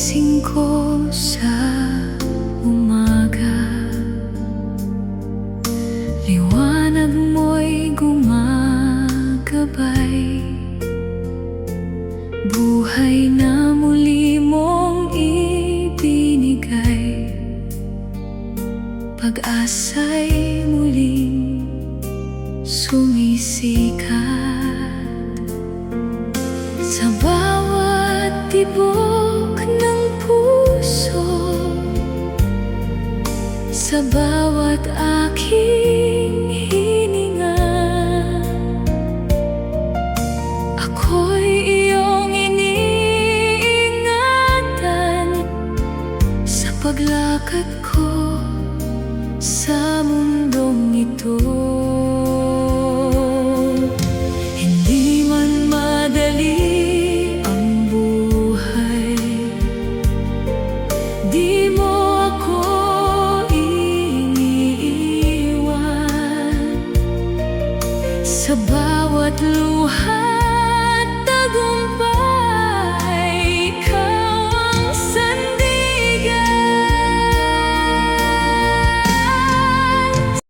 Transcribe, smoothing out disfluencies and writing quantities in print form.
Pagising ko sa umaga, liwanag mo'y gumagabay. Buhay na muli mong ibinigay, pag-asa'y muling sumisikat. Sa bawat tibok ng puso, sa bawat aking hininga, ako'y iyong iniingatan sa paglakad ko sa mundong ito. Hindi man madali ang buhay, di mo ako iniiwan. Sa bawat luha